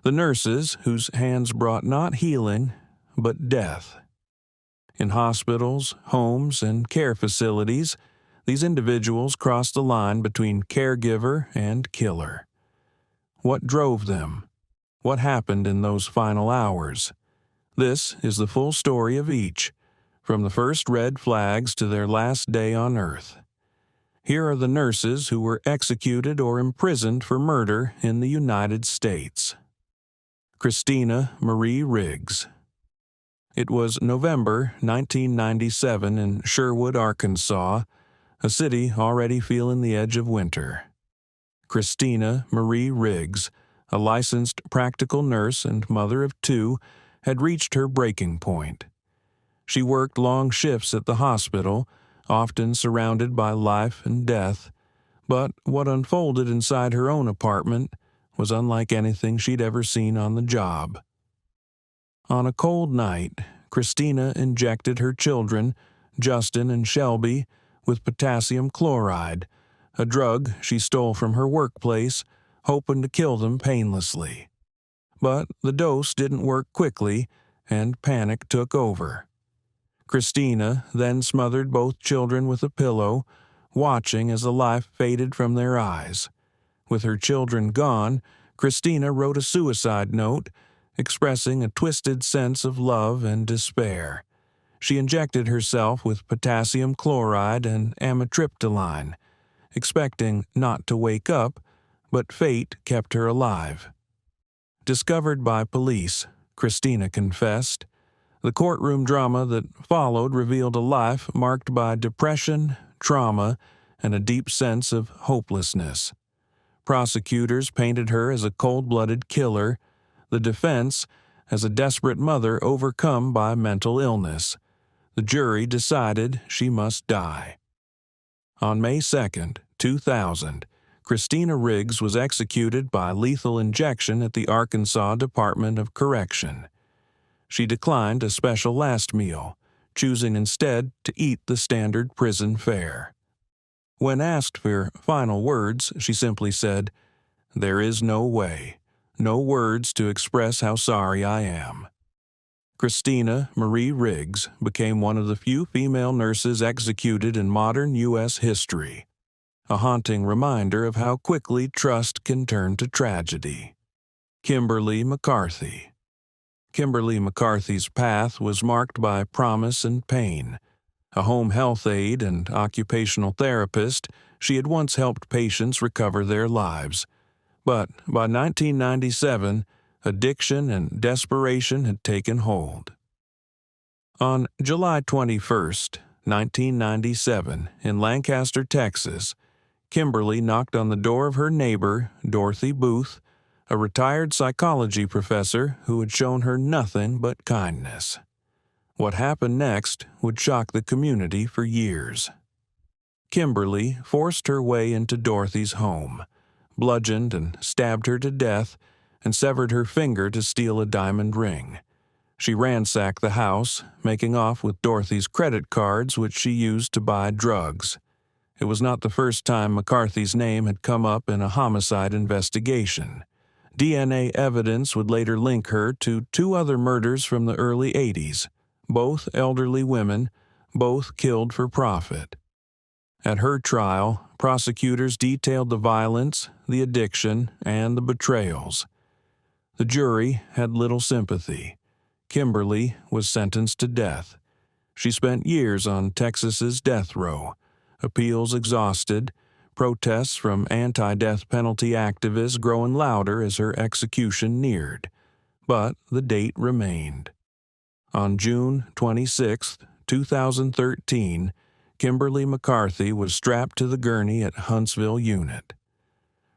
The nurses whose hands brought not healing, but death. In hospitals, homes, and care facilities, these individuals crossed the line between caregiver and killer. What drove them? What happened in those final hours? This is the full story of each, from the first red flags to their last day on earth. Here are the nurses who were executed or imprisoned for murder in the United States. Christina Marie Riggs. It was November 1997 in Sherwood, Arkansas, a city already feeling the edge of winter. Christina Marie Riggs, a licensed practical nurse and mother of two, had reached her breaking point. She worked long shifts at the hospital, often surrounded by life and death, but what unfolded inside her own apartment was unlike anything she'd ever seen on the job. On a cold night, Christina injected her children, Justin and Shelby, with potassium chloride, a drug she stole from her workplace, hoping to kill them painlessly. But the dose didn't work quickly, and panic took over. Christina then smothered both children with a pillow, watching as the life faded from their eyes. With her children gone, Christina wrote a suicide note, expressing a twisted sense of love and despair. She injected herself with potassium chloride and amitriptyline, expecting not to wake up, but fate kept her alive. Discovered by police, Christina confessed. The courtroom drama that followed revealed a life marked by depression, trauma, and a deep sense of hopelessness. Prosecutors painted her as a cold-blooded killer, the defense as a desperate mother overcome by mental illness. The jury decided she must die. On May 2, 2000, Christina Riggs was executed by lethal injection at the Arkansas Department of Correction. She declined a special last meal, choosing instead to eat the standard prison fare. When asked for final words, she simply said, "There is no way, no words to express how sorry I am." Christina Marie Riggs became one of the few female nurses executed in modern U.S. history, a haunting reminder of how quickly trust can turn to tragedy. Kimberly McCarthy. Kimberly McCarthy's path was marked by promise and pain. A home health aide and occupational therapist, she had once helped patients recover their lives. But by 1997, addiction and desperation had taken hold. On July 21, 1997, in Lancaster, Texas, Kimberly knocked on the door of her neighbor, Dorothy Booth, a retired psychology professor who had shown her nothing but kindness. What happened next would shock the community for years. Kimberly forced her way into Dorothy's home, bludgeoned and stabbed her to death, and severed her finger to steal a diamond ring. She ransacked the house, making off with Dorothy's credit cards, which she used to buy drugs. It was not the first time McCarthy's name had come up in a homicide investigation. DNA evidence would later link her to two other murders from the early 80s, both elderly women, both killed for profit. At her trial, prosecutors detailed the violence, the addiction, and the betrayals. The jury had little sympathy. Kimberly was sentenced to death. She spent years on Texas's death row, appeals exhausted, protests from anti-death penalty activists growing louder as her execution neared. But the date remained. On June 26, 2013, Kimberly McCarthy was strapped to the gurney at Huntsville Unit.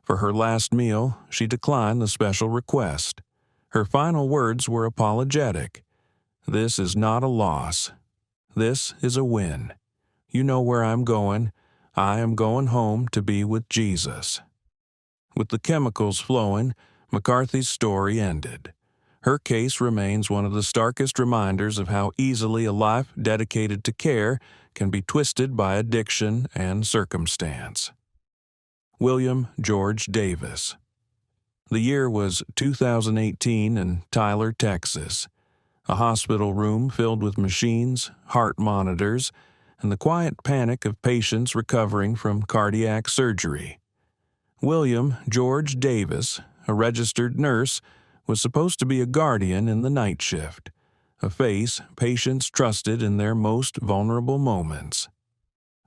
For her last meal, she declined the special request. Her final words were apologetic. "This is not a loss. This is a win. You know where I'm going. I am going home to be with Jesus." With the chemicals flowing, McCarthy's story ended. Her case remains one of the starkest reminders of how easily a life dedicated to care can be twisted by addiction and circumstance. William George Davis. The year was 2018 in Tyler, Texas. A hospital room filled with machines, heart monitors, and the quiet panic of patients recovering from cardiac surgery. William George Davis, a registered nurse, was supposed to be a guardian in the night shift, a face patients trusted in their most vulnerable moments.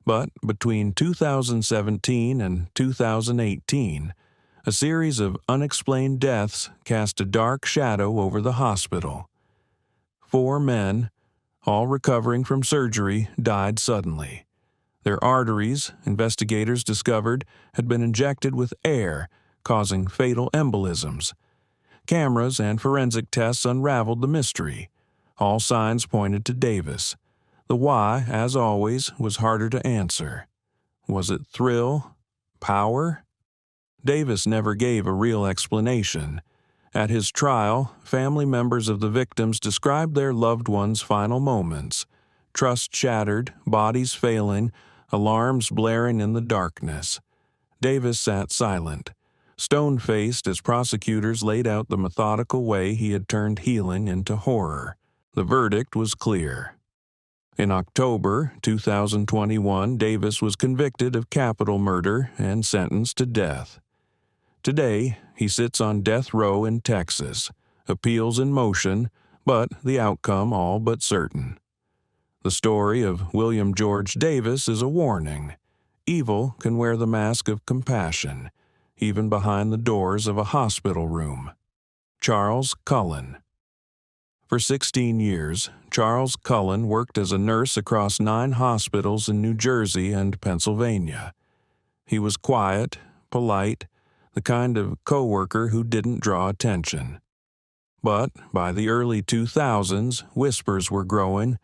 But between 2017 and 2018, a series of unexplained deaths cast a dark shadow over the hospital. 4 men, all recovering from surgery, died suddenly. Their arteries, investigators discovered, had been injected with air, causing fatal embolisms. Cameras and forensic tests unraveled the mystery. All signs pointed to Davis. The why, as always, was harder to answer. Was it thrill? Power? Davis never gave a real explanation. At his trial, family members of the victims described their loved ones' final moments. Trust shattered, bodies failing, alarms blaring in the darkness. Davis sat silent, stone-faced as prosecutors laid out the methodical way he had turned healing into horror. The verdict was clear. In October 2021, Davis was convicted of capital murder and sentenced to death. Today, he sits on death row in Texas, appeals in motion, but the outcome all but certain. The story of William George Davis is a warning. Evil can wear the mask of compassion, even behind the doors of a hospital room. Charles Cullen. For 16 years, Charles Cullen worked as a nurse across 9 hospitals in New Jersey and Pennsylvania. He was quiet, polite, the kind of coworker who didn't draw attention. But by the early 2000s, whispers were growing,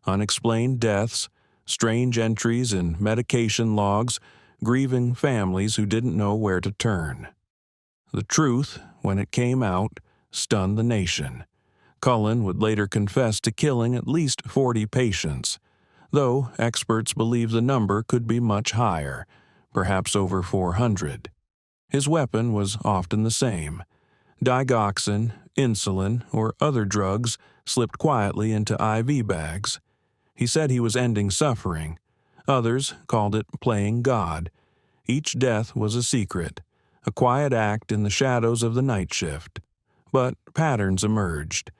unexplained deaths, strange entries in medication logs, grieving families who didn't know where to turn. The truth, when it came out, stunned the nation. Cullen would later confess to killing at least 40 patients, though experts believe the number could be much higher, perhaps over 400. His weapon was often the same: digoxin, insulin, or other drugs slipped quietly into IV bags. He said he was ending suffering. Others called it playing God. Each death was a secret, a quiet act in the shadows of the night shift. But patterns emerged.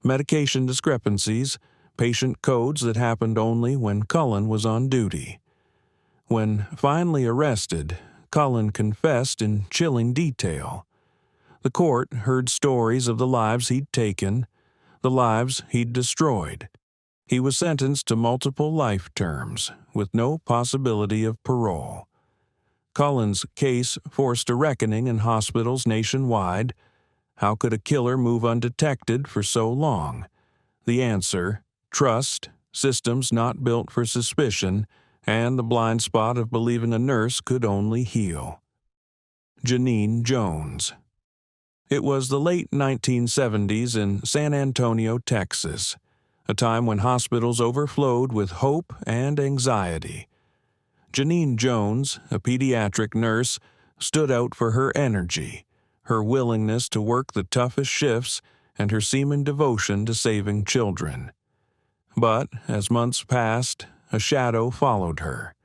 Medication discrepancies, patient codes that happened only when Cullen was on duty. When finally arrested, Cullen confessed in chilling detail. The court heard stories of the lives he'd taken, the lives he'd destroyed. He was sentenced to multiple life terms, with no possibility of parole. Cullen's case forced a reckoning in hospitals nationwide. How could a killer move undetected for so long? The answer: trust, systems not built for suspicion, and the blind spot of believing a nurse could only heal. Janine Jones. It was the late 1970s in San Antonio, Texas, a time when hospitals overflowed with hope and anxiety. Janine Jones, a pediatric nurse, stood out for her energy, her willingness to work the toughest shifts, and her seeming devotion to saving children. But as months passed, a shadow followed her.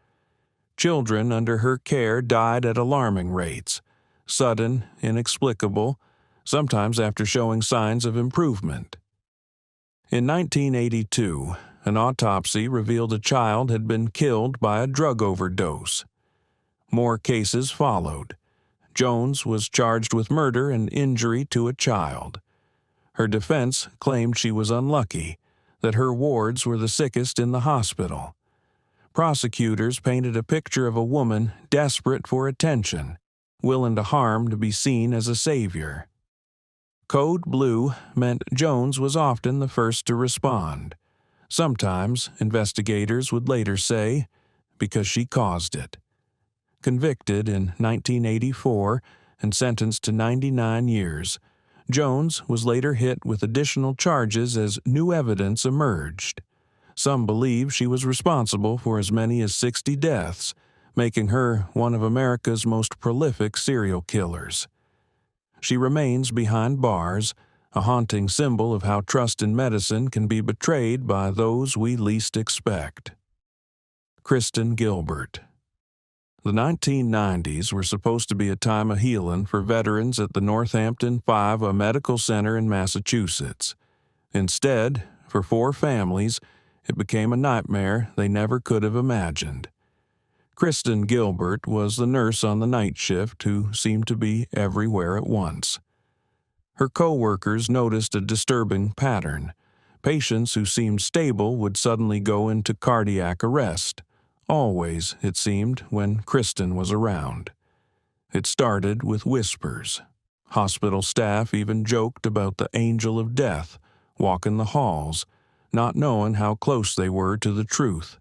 Children under her care died at alarming rates, sudden, inexplicable, sometimes after showing signs of improvement. In 1982, an autopsy revealed a child had been killed by a drug overdose. More cases followed. Jones was charged with murder and injury to a child. Her defense claimed she was unlucky, that her wards were the sickest in the hospital. Prosecutors painted a picture of a woman desperate for attention, willing to harm to be seen as a savior. Code Blue meant Jones was often the first to respond. Sometimes, investigators would later say, because she caused it. Convicted in 1984 and sentenced to 99 years, Jones was later hit with additional charges as new evidence emerged. Some believe she was responsible for as many as 60 deaths, making her one of America's most prolific serial killers. She remains behind bars, a haunting symbol of how trust in medicine can be betrayed by those we least expect. Kristen Gilbert. The 1990s were supposed to be a time of healing for veterans at the Northampton 5 Medical Center in Massachusetts. Instead, for 4 families, it became a nightmare they never could have imagined. Kristen Gilbert was the nurse on the night shift who seemed to be everywhere at once. Her co-workers noticed a disturbing pattern. Patients who seemed stable would suddenly go into cardiac arrest. Always, it seemed, when Kristen was around. It started with whispers. Hospital staff even joked about the angel of death walking the halls, not knowing how close they were to the truth.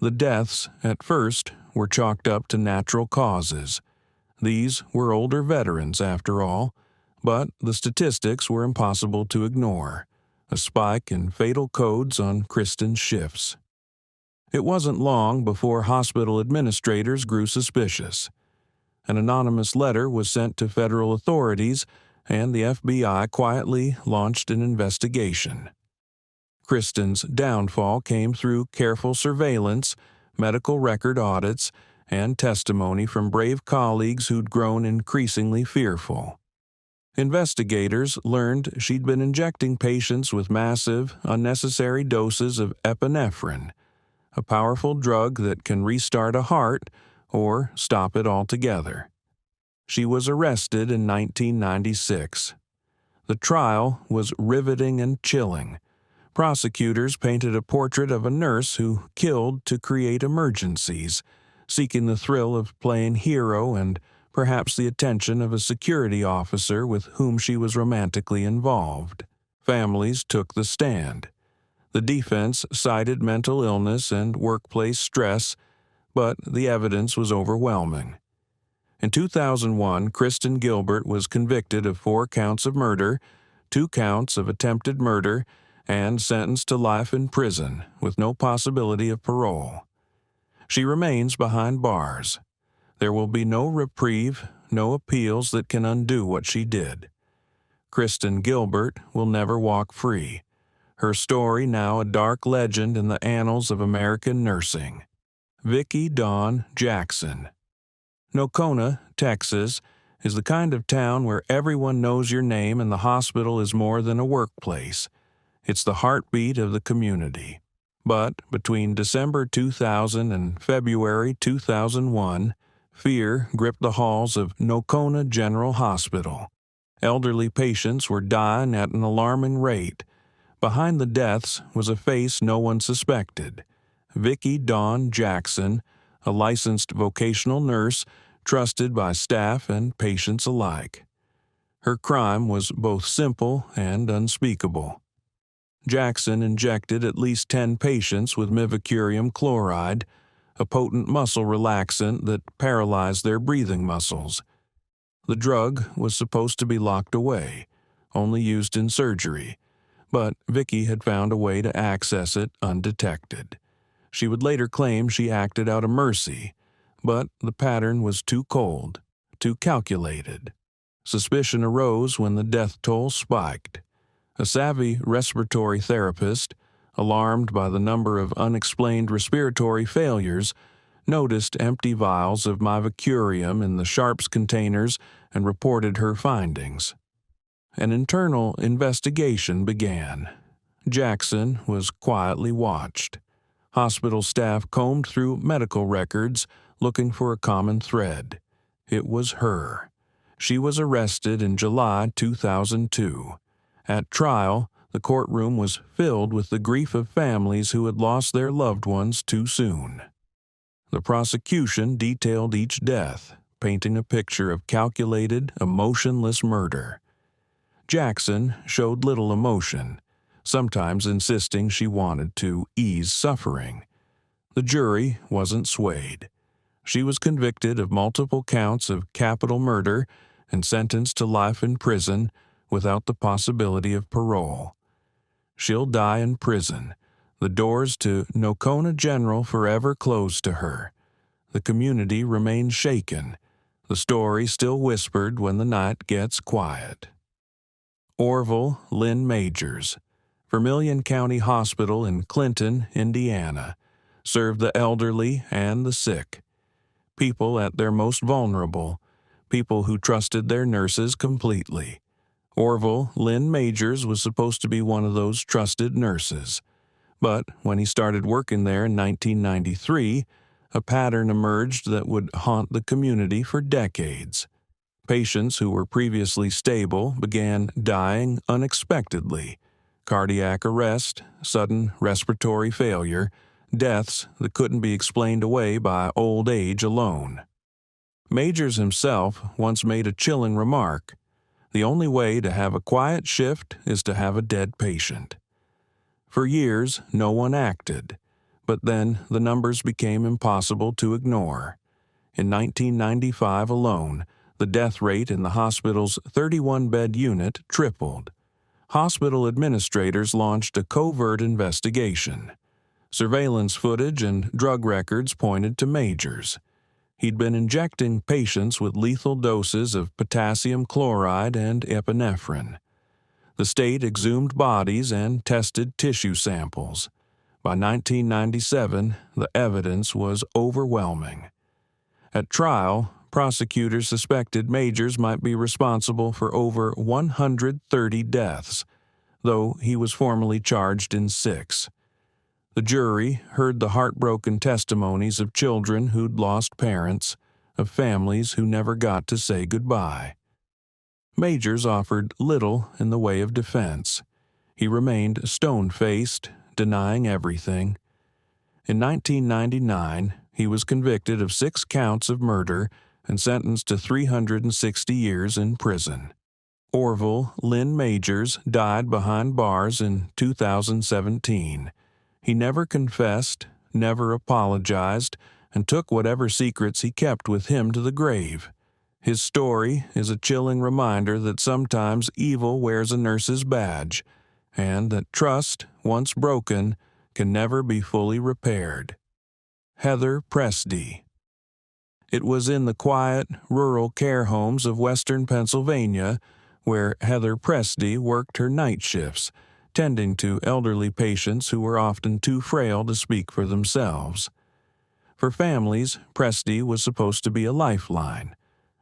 The deaths, at first, were chalked up to natural causes. These were older veterans, after all, but the statistics were impossible to ignore. A spike in fatal codes on Kristen's shifts. It wasn't long before hospital administrators grew suspicious. An anonymous letter was sent to federal authorities, and the FBI quietly launched an investigation. Kristen's downfall came through careful surveillance, medical record audits, and testimony from brave colleagues who'd grown increasingly fearful. Investigators learned she'd been injecting patients with massive, unnecessary doses of epinephrine, a powerful drug that can restart a heart or stop it altogether. She was arrested in 1996. The trial was riveting and chilling. Prosecutors painted a portrait of a nurse who killed to create emergencies, seeking the thrill of playing hero and perhaps the attention of a security officer with whom she was romantically involved. Families took the stand. The defense cited mental illness and workplace stress, but the evidence was overwhelming. In 2001, Kristen Gilbert was convicted of 4 counts of murder, 2 counts of attempted murder, and sentenced to life in prison with no possibility of parole. She remains behind bars. There will be no reprieve, no appeals that can undo what she did. Kristen Gilbert will never walk free. Her story now a dark legend in the annals of American nursing. Vicki Dawn Jackson. Nocona, Texas, is the kind of town where everyone knows your name and the hospital is more than a workplace. It's the heartbeat of the community. But between December 2000 and February 2001, fear gripped the halls of Nocona General Hospital. Elderly patients were dying at an alarming rate. Behind the deaths was a face no one suspected. Vicki Dawn Jackson, a licensed vocational nurse trusted by staff and patients alike. Her crime was both simple and unspeakable. Jackson injected at least 10 patients with mivacurium chloride, a potent muscle relaxant that paralyzed their breathing muscles. The drug was supposed to be locked away, only used in surgery, but Vicki had found a way to access it undetected. She would later claim she acted out of mercy, but the pattern was too cold, too calculated. Suspicion arose when the death toll spiked. A savvy respiratory therapist, alarmed by the number of unexplained respiratory failures, noticed empty vials of mivacurium in the sharps containers and reported her findings. An internal investigation began. Jackson was quietly watched. Hospital staff combed through medical records, looking for a common thread. It was her. She was arrested in July 2002. At trial, the courtroom was filled with the grief of families who had lost their loved ones too soon. The prosecution detailed each death, painting a picture of calculated, emotionless murder. Jackson showed little emotion, sometimes insisting she wanted to ease suffering. The jury wasn't swayed. She was convicted of multiple counts of capital murder and sentenced to life in prison without the possibility of parole. She'll die in prison, the doors to Nocona General forever closed to her. The community remains shaken. the story still whispered when the night gets quiet. Orville Lynn Majors, Vermilion County Hospital in Clinton, Indiana, served the elderly and the sick, people at their most vulnerable, people who trusted their nurses completely. Orville Lynn Majors was supposed to be one of those trusted nurses. But when he started working there in 1993, a pattern emerged that would haunt the community for decades. Patients who were previously stable began dying unexpectedly. Cardiac arrest, sudden respiratory failure, deaths that couldn't be explained away by old age alone. Majors himself once made a chilling remark: "The only way to have a quiet shift is to have a dead patient." For years, no one acted, but then the numbers became impossible to ignore. In 1995 alone, the death rate in the hospital's 31-bed unit tripled. Hospital administrators launched a covert investigation. Surveillance footage and drug records pointed to Majors. He'd been injecting patients with lethal doses of potassium chloride and epinephrine. The state exhumed bodies and tested tissue samples. By 1997, the evidence was overwhelming. At trial, prosecutors suspected Majors might be responsible for over 130 deaths, though he was formally charged in 6. The jury heard the heartbroken testimonies of children who'd lost parents, of families who never got to say goodbye. Majors offered little in the way of defense. He remained stone-faced, denying everything. In 1999, he was convicted of 6 counts of murder and sentenced to 360 years in prison. Orville Lynn Majors died behind bars in 2017. He never confessed, never apologized, and took whatever secrets he kept with him to the grave. His story is a chilling reminder that sometimes evil wears a nurse's badge, and that trust, once broken, can never be fully repaired. Heather Presty. It was in the quiet, rural care homes of western Pennsylvania where Heather Presty worked her night shifts, tending to elderly patients who were often too frail to speak for themselves. For families, Presty was supposed to be a lifeline,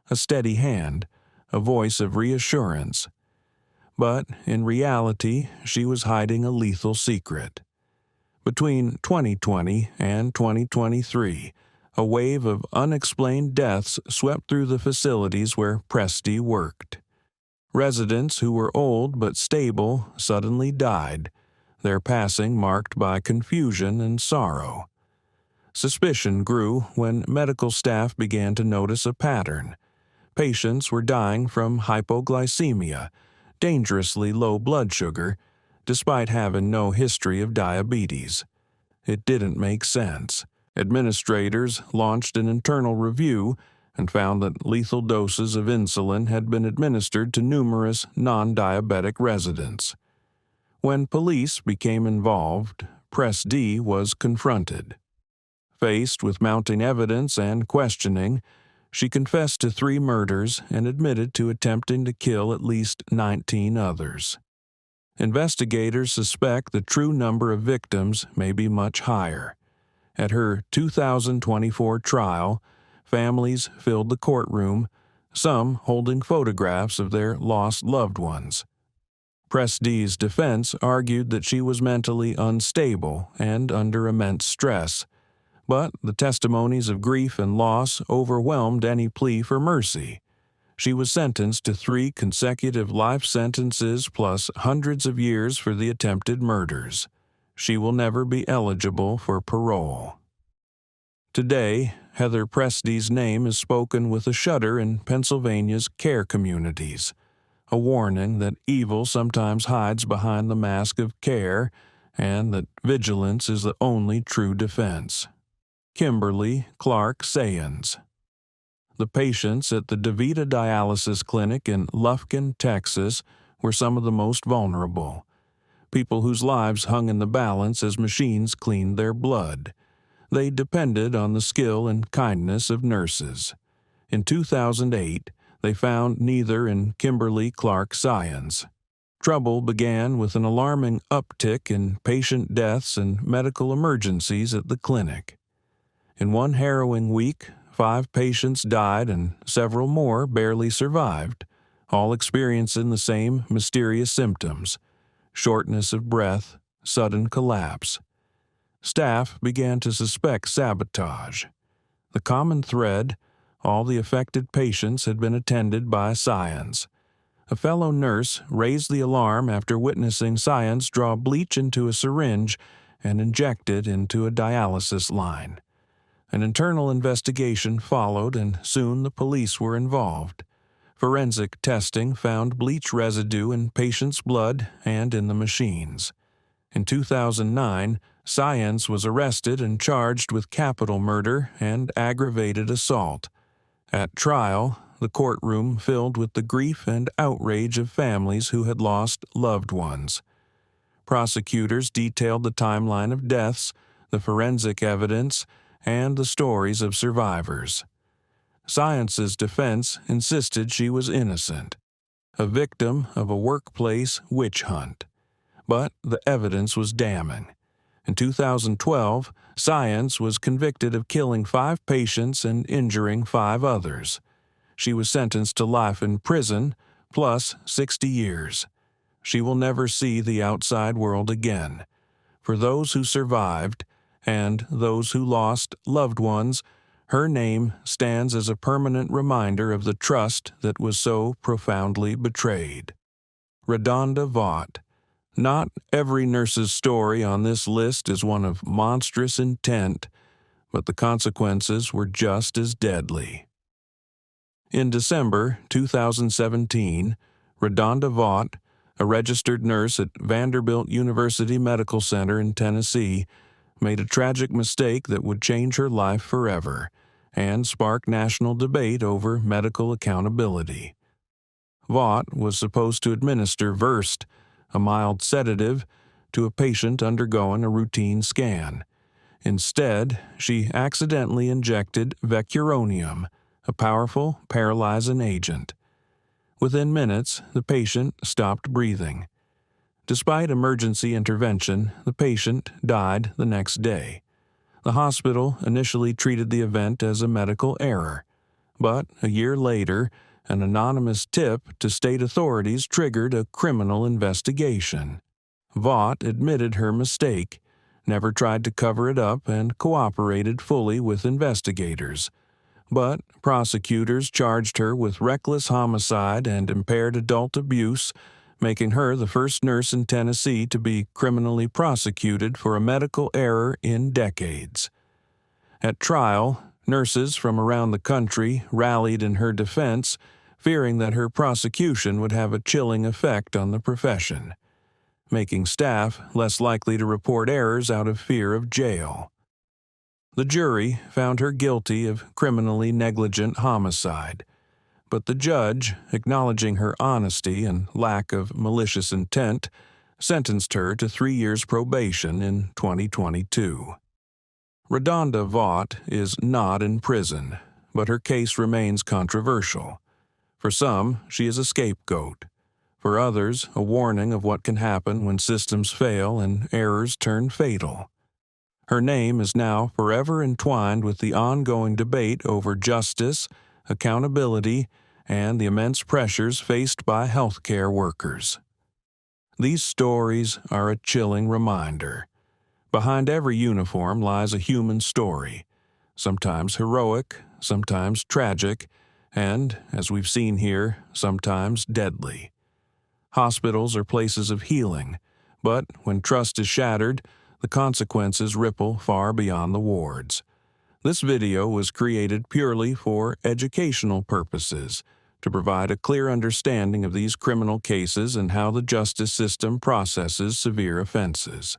a steady hand, a voice of reassurance. But in reality, she was hiding a lethal secret. Between 2020 and 2023, a wave of unexplained deaths swept through the facilities where Presty worked. Residents who were old but stable suddenly died, their passing marked by confusion and sorrow. Suspicion grew when medical staff began to notice a pattern. Patients were dying from hypoglycemia, dangerously low blood sugar, despite having no history of diabetes. It didn't make sense. Administrators launched an internal review and found that lethal doses of insulin had been administered to numerous non-diabetic residents. When police became involved, Presty was confronted. Faced with mounting evidence and questioning, she confessed to 3 murders and admitted to attempting to kill at least 19 others. Investigators suspect the true number of victims may be much higher. At her 2024 trial, families filled the courtroom, some holding photographs of their lost loved ones. Presty's defense argued that she was mentally unstable and under immense stress, but the testimonies of grief and loss overwhelmed any plea for mercy. She was sentenced to 3 consecutive life sentences plus hundreds of years for the attempted murders. She will never be eligible for parole. Today, Heather Presty's name is spoken with a shudder in Pennsylvania's care communities, a warning that evil sometimes hides behind the mask of care and that vigilance is the only true defense. Kimberly Clark Sayans. The patients at the DaVita Dialysis Clinic in Lufkin, Texas, were some of the most vulnerable. People whose lives hung in the balance as machines cleaned their blood. They depended on the skill and kindness of nurses. In 2008, they found neither in Kimberly Clark Syons. Trouble began with an alarming uptick in patient deaths and medical emergencies at the clinic. In one harrowing week, 5 patients died and several more barely survived, all experiencing the same mysterious symptoms: shortness of breath, sudden collapse. Staff began to suspect sabotage. The common thread: all the affected patients had been attended by Syons. A fellow nurse raised the alarm after witnessing Syons draw bleach into a syringe and inject it into a dialysis line. An internal investigation followed, and soon the police were involved. Forensic testing found bleach residue in patients' blood and in the machines. In 2009, Syons was arrested and charged with capital murder and aggravated assault. At trial, the courtroom filled with the grief and outrage of families who had lost loved ones. Prosecutors detailed the timeline of deaths, the forensic evidence, and the stories of survivors. Syons's defense insisted she was innocent, a victim of a workplace witch hunt. But the evidence was damning. In 2012, Syons was convicted of killing 5 patients and injuring 5 others. She was sentenced to life in prison, plus 60 years. She will never see the outside world again. For those who survived, and those who lost loved ones, her name stands as a permanent reminder of the trust that was so profoundly betrayed. RaDonda Vaught. Not every nurse's story on this list is one of monstrous intent, but the consequences were just as deadly. In December 2017, RaDonda Vaught, a registered nurse at Vanderbilt University Medical Center in Tennessee, made a tragic mistake that would change her life forever and spark national debate over medical accountability. Vaught was supposed to administer Versed, a mild sedative, to a patient undergoing a routine scan. Instead, she accidentally injected vecuronium, a powerful paralyzing agent. Within minutes, the patient stopped breathing. Despite emergency intervention, the patient died the next day. The hospital initially treated the event as a medical error, but a year later, an anonymous tip to state authorities triggered a criminal investigation. Vaught admitted her mistake, never tried to cover it up, and cooperated fully with investigators. But prosecutors charged her with reckless homicide and impaired adult abuse, making her the first nurse in Tennessee to be criminally prosecuted for a medical error in decades. At trial, nurses from around the country rallied in her defense, fearing that her prosecution would have a chilling effect on the profession, making staff less likely to report errors out of fear of jail. The jury found her guilty of criminally negligent homicide, but the judge, acknowledging her honesty and lack of malicious intent, sentenced her to 3 years probation in 2022. RaDonda Vaught is not in prison, but her case remains controversial. For some, she is a scapegoat. For others, a warning of what can happen when systems fail and errors turn fatal. Her name is now forever entwined with the ongoing debate over justice, accountability, and the immense pressures faced by healthcare workers. These stories are a chilling reminder. Behind every uniform lies a human story, sometimes heroic, sometimes tragic, and, as we've seen here, sometimes deadly. Hospitals are places of healing, but when trust is shattered, the consequences ripple far beyond the wards. This video was created purely for educational purposes, to provide a clear understanding of these criminal cases and how the justice system processes severe offenses.